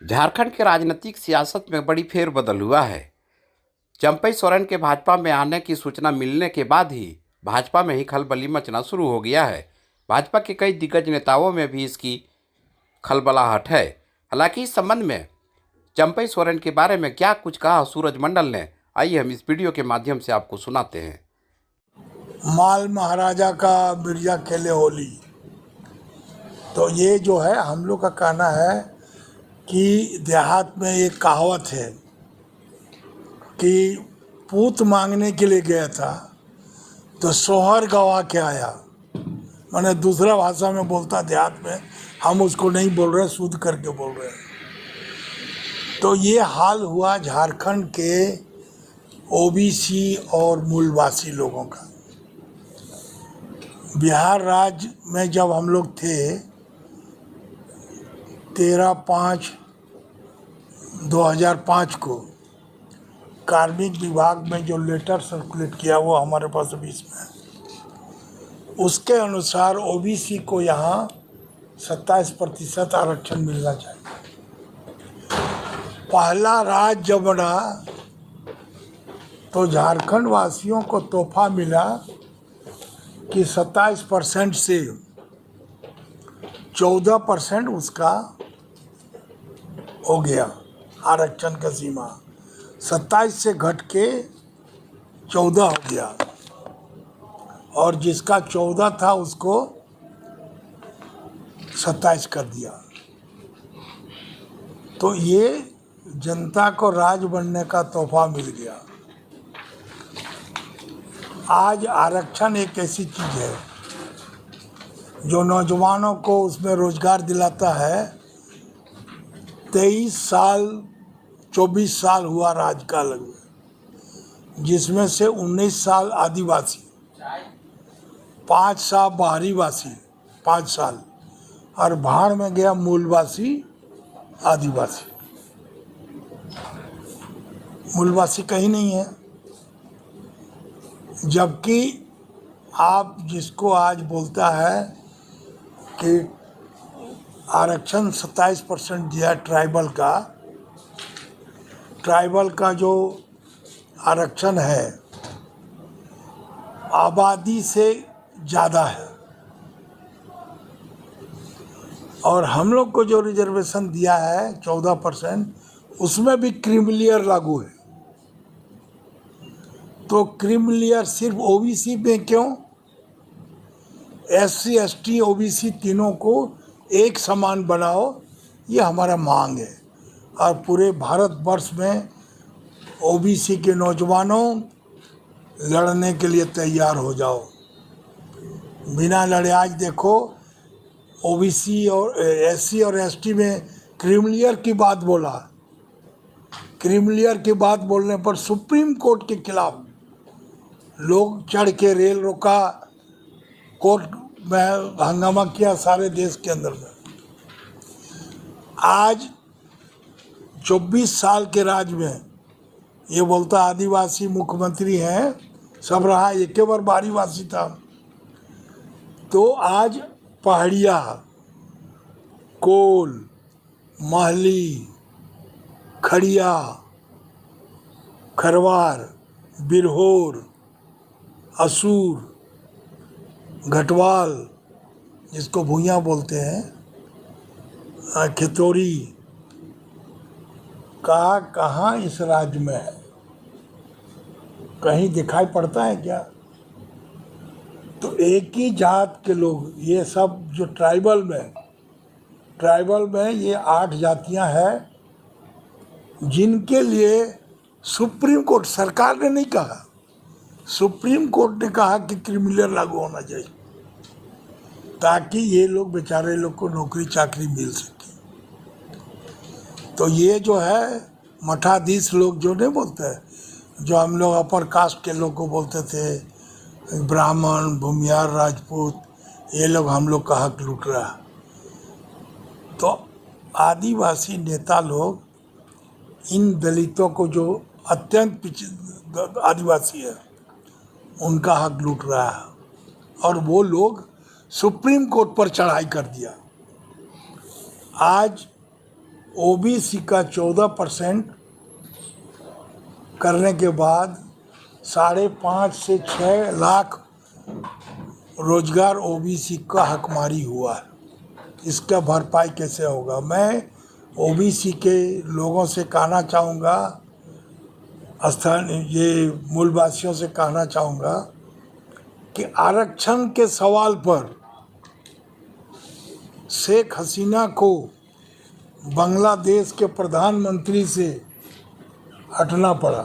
झारखंड के राजनीतिक सियासत में बड़ी फेरबदल हुआ है। चंपई सोरेन के भाजपा में आने की सूचना मिलने के बाद ही भाजपा में ही खलबली मचना शुरू हो गया है। भाजपा के कई दिग्गज नेताओं में भी इसकी खलबलाहट है। हालांकि इस संबंध में चंपई सोरेन के बारे में क्या कुछ कहा सूरज मंडल ने, आइए हम इस वीडियो के माध्यम से आपको सुनाते हैं। माल महाराजा का बिरजा खेले होली। तो ये जो है हम लोग का कहना है कि देहात में एक कहावत है कि पूत मांगने के लिए गया था तो सोहर गवा के आया। मैंने दूसरा भाषा में बोलता देहात में, हम उसको नहीं बोल रहे, शुद्ध करके बोल रहे हैं। तो ये हाल हुआ झारखंड के ओबीसी और मूलवासी लोगों का। बिहार राज्य में जब हम लोग थे 13/5/2005 को कार्मिक विभाग में जो लेटर सर्कुलेट किया वो हमारे पास अभी इसमें है। उसके अनुसार ओबीसी को यहाँ 27% आरक्षण मिलना चाहिए। पहला राज्य जब बना तो झारखंड वासियों को तोहफा मिला कि 27% से 14% उसका हो गया आरक्षण का सीमा। 27 से घट के 14 हो गया और जिसका 14 था उसको 27 कर दिया। तो ये जनता को राज बनने का तोहफा मिल गया। आज आरक्षण एक ऐसी चीज़ है जो नौजवानों को उसमें रोजगार दिलाता है। 23 साल 24 साल हुआ राज्यकाल में, जिसमें से 19 साल आदिवासी, 5 साल बाहरी वासी, 5 साल, और भाड़ में गया मूलवासी आदिवासी। मूलवासी कहीं नहीं है। जबकि आप जिसको आज बोलता है कि आरक्षण 27% दिया ट्राइबल का जो आरक्षण है आबादी से ज़्यादा है। और हम लोग को जो रिजर्वेशन दिया है 14%, उसमें भी क्रीमिलियर लागू है। तो क्रीमिलियर सिर्फ ओबीसी में क्यों? एससी एसटी ओबीसी तीनों को एक समान बनाओ, ये हमारा मांग है। और पूरे भारतवर्ष में ओबीसी के नौजवानों लड़ने के लिए तैयार हो जाओ। बिना लड़े आज देखो ओबीसी और एससी और एसटी में क्रीमिलियर की बात बोला। क्रीमिलियर की बात बोलने पर सुप्रीम कोर्ट के खिलाफ लोग चढ़ के रेल रोका, कोर्ट में हंगामा किया सारे देश के अंदर में। आज 24 साल के राज में ये बोलता आदिवासी मुख्यमंत्री हैं, सब रहा, एक बार बारीवासी था। तो आज पहाड़िया, कोल, महली, खड़िया, खरवार, बिरहोर, असूर, घटवाल जिसको भूइयाँ बोलते हैं, खितौरी का कहाँ इस राज्य में है? कहीं दिखाई पड़ता है क्या? तो एक ही जात के लोग, ये सब जो ट्राइबल में ये 8 जातियां हैं जिनके लिए सुप्रीम कोर्ट, सरकार ने नहीं कहा, सुप्रीम कोर्ट ने कहा कि क्रिमिनल लागू होना चाहिए ताकि ये लोग बेचारे लोग को नौकरी चाकरी मिल सके। तो ये जो है मठाधीश लोग जो नहीं बोलते हैं, जो हम लोग अपर कास्ट के लोग को बोलते थे, ब्राह्मण, भूमियार, राजपूत, ये लोग हम लोग का हक लूट रहा। तो आदिवासी नेता लोग इन दलितों को, जो अत्यंत आदिवासी है, उनका हक लूट रहा है। और वो लोग सुप्रीम कोर्ट पर चढ़ाई कर दिया। आज ओबीसी का 14% करने के बाद 5.5 से 6 लाख रोजगार ओबीसी का हकमारी हुआ है। इसका भरपाई कैसे होगा? मैं ओबीसी के लोगों से कहना चाहूँगा, ये मूलवासियों से कहना चाहूँगा कि आरक्षण के सवाल पर शेख हसीना को बांग्लादेश के प्रधानमंत्री से हटना पड़ा,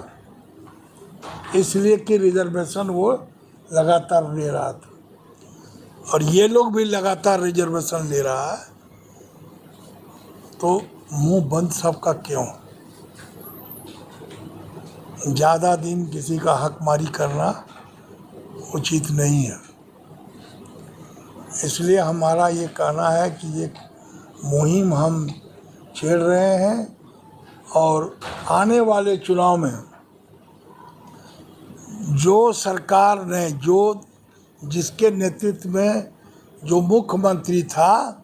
इसलिए कि रिजर्वेशन वो लगातार ले रहा था, और ये लोग भी लगातार रिजर्वेशन ले रहा है, तो मुंह बंद सबका क्यों? ज़्यादा दिन किसी का हकमारी करना उचित नहीं है। इसलिए हमारा ये कहना है कि ये मुहिम हम छेड़ रहे हैं, और आने वाले चुनाव में जो सरकार ने, जिसके नेतृत्व में जो मुख्यमंत्री था,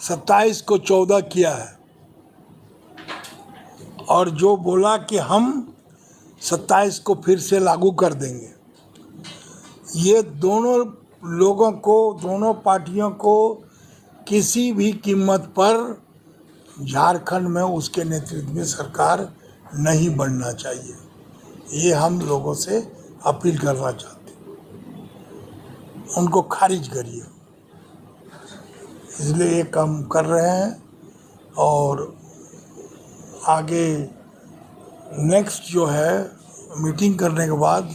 27 को 14 किया है, और जो बोला कि हम 27 को फिर से लागू कर देंगे, ये दोनों लोगों को, दोनों पार्टियों को किसी भी कीमत पर झारखंड में उसके नेतृत्व में सरकार नहीं बनना चाहिए। ये हम लोगों से अपील करना चाहते हैं, उनको खारिज करिए। इसलिए ये काम कर रहे हैं, और आगे नेक्स्ट जो है मीटिंग करने के बाद,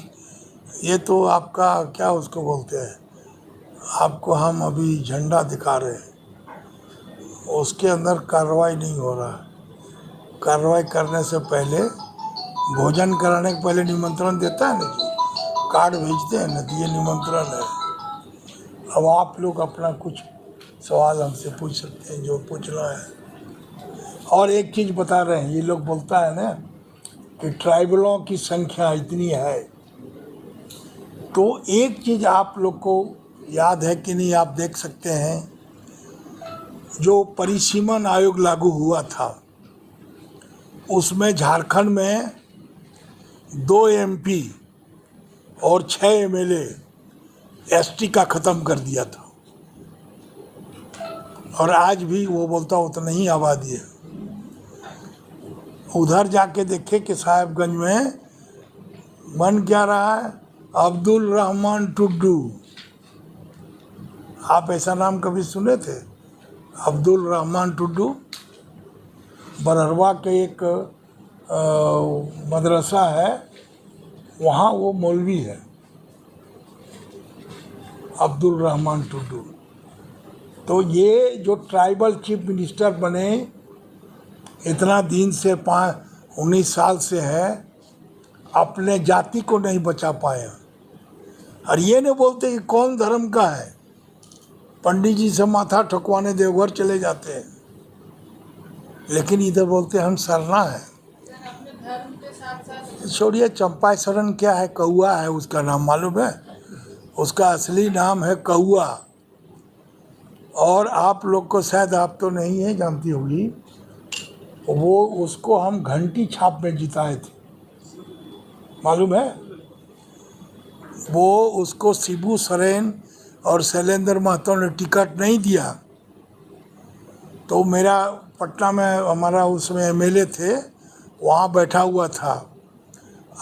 ये तो आपका क्या उसको बोलते हैं, आपको हम अभी झंडा दिखा रहे हैं, उसके अंदर कार्रवाई नहीं हो रहा है। कार्रवाई करने से पहले, भोजन कराने के पहले निमंत्रण देता है ना, कार्ड भेजते हैं ना, ये निमंत्रण है। अब आप लोग अपना कुछ सवाल हमसे पूछ सकते हैं जो पूछना है। और एक चीज़ बता रहे हैं, ये लोग बोलता है ना कि ट्राइबलों की संख्या इतनी है, तो एक चीज़ आप लोग को याद है कि नहीं, आप देख सकते हैं, जो परिसीमन आयोग लागू हुआ था, उसमें झारखंड में 2 एमपी और 6 एमएलए एसटी का ख़त्म कर दिया था, और आज भी वो बोलता उतना ही आबादी है। उधर जाके देखे कि साहेबगंज में बन क्या रहा है, अब्दुल रहमान टुड्डू। आप ऐसा नाम कभी सुने थे? अब्दुल रहमान टुड्डू बरहरवा के एक मदरसा है, वहाँ वो मौलवी है, अब्दुल रहमान टुड्डू। तो ये जो ट्राइबल चीफ मिनिस्टर बने, इतना दिन से 19 साल से है, अपने जाति को नहीं बचा पाए। और ये नहीं बोलते कि कौन धर्म का है, पंडित जी से माथा ठुकवाने देवघर चले जाते हैं, लेकिन इधर बोलते हम सरना है। छोड़िए, चंपा शरण क्या है, कौआ है उसका नाम, मालूम है? उसका असली नाम है कौआ। और आप लोग को शायद, आप तो नहीं है, जानती होगी, वो उसको हम घंटी छाप में जिताए थे, मालूम है? वो उसको शिबू सोरेन और शैलेंद्र महतो ने टिकट नहीं दिया, तो मेरा पटना में हमारा उसमें एमएलए थे, वहाँ बैठा हुआ था।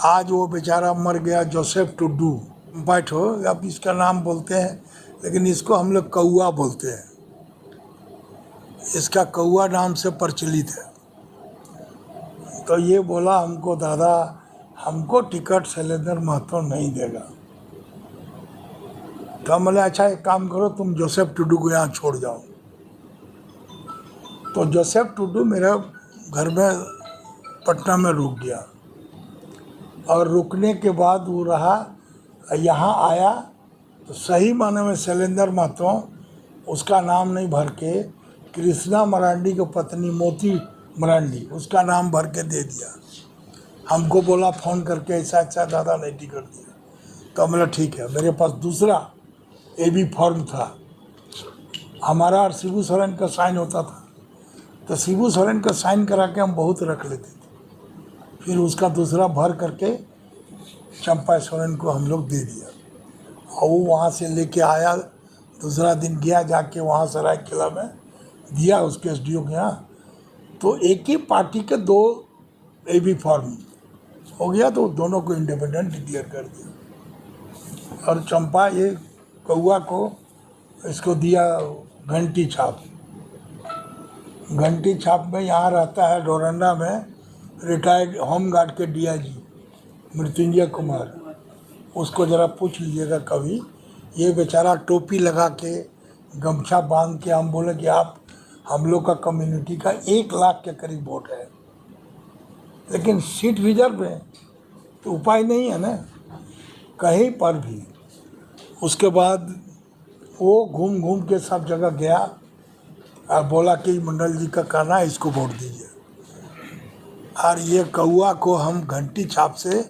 आज वो बेचारा मर गया, जोसेफ टुड्डू। बैठो, अब इसका नाम बोलते हैं, लेकिन इसको हम लोग कौआ बोलते हैं, इसका कौआ नाम से प्रचलित है। तो ये बोला हमको, दादा हमको टिकट शैलेंद्र महतो नहीं देगा। तो हम बोले अच्छा एक काम करो, तुम जोसेफ टुड्डू को यहाँ छोड़ जाओ। तो जोसेफ टुड्डू मेरे घर में पटना में रुक गया, और रुकने के बाद वो रहा, यहाँ आया तो सही माने में शैलेंद्र महतो उसका नाम नहीं भर के कृष्णा मरांडी की पत्नी मोती मरांडी उसका नाम भर के दे दिया। हमको बोला फ़ोन करके, ऐसा ऐसा दादा नहीं टिकट दिया। तो बोला ठीक है। मेरे पास दूसरा AB फॉर्म था, हमारा और शिबू सोरेन का साइन होता था, तो शिबू सोरेन का साइन करा के हम बहुत रख लेते थे, फिर उसका दूसरा भर करके चंपा सोरेन को हम लोग दे दिया। और वो वहाँ से लेके आया, दूसरा दिन गया जाके वहाँ सरायकेला में दिया उसके एसडीओ के यहाँ, तो एक ही पार्टी के 2 AB फॉर्म हो गया, तो दोनों को इंडिपेंडेंट डिक्लेयर कर दिया। और चंपा ये कौआ को इसको दिया घंटी छाप। घंटी छाप में यहाँ रहता है डोरंडा में रिटायर्ड होम गार्ड के DIG मृत्युंजय कुमार, उसको ज़रा पूछ लीजिएगा कभी। ये बेचारा टोपी लगा के गमछा बांध के, हम बोले कि आप हम लोग का कम्युनिटी का 1 लाख के करीब वोट है, लेकिन सीट रिजर्व है तो उपाय नहीं है ना कहीं पर भी। उसके बाद वो घूम घूम के सब जगह गया और बोला कि मंडल जी का कहना है, इसको वोट दीजिए। और ये कौआ को हम घंटी छाप से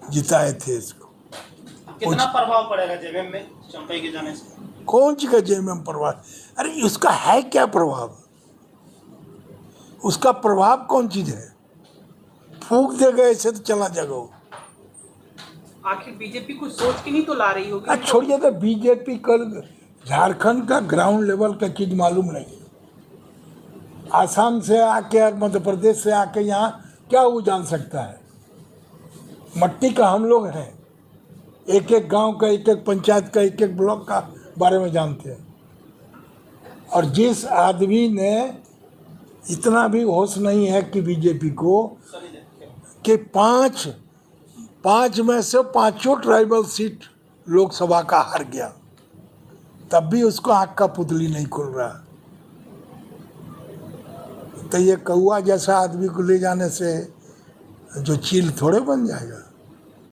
जिताए थे। इसको कितना प्रभाव पड़ेगा जेएमएम में चंपई के जाने से? कौन सी का जेएमएम प्रभाव? अरे उसका है क्या प्रभाव? उसका प्रभाव कौन चीज है? फूक देगा ऐसे तो चला जाएगा वो। आखिर बीजेपी कुछ सोच के नहीं तो ला रही होगी? छोड़िए तो बीजेपी कल झारखंड का ग्राउंड लेवल का चीज मालूम नहीं। आसाम से आके और मध्य प्रदेश से आके यहाँ क्या वो जान सकता है? मट्टी का हम लोग हैं, एक एक गांव का, एक एक पंचायत का, एक एक ब्लॉक का बारे में जानते हैं। और जिस आदमी ने इतना भी होश नहीं है कि बीजेपी को कि 5 में से 5 ट्राइबल सीट लोकसभा का हार गया, तब भी उसको आँख का पुतली नहीं खुल रहा। तो ये कौआ जैसा आदमी को ले जाने से जो चील थोड़े बन जाएगा।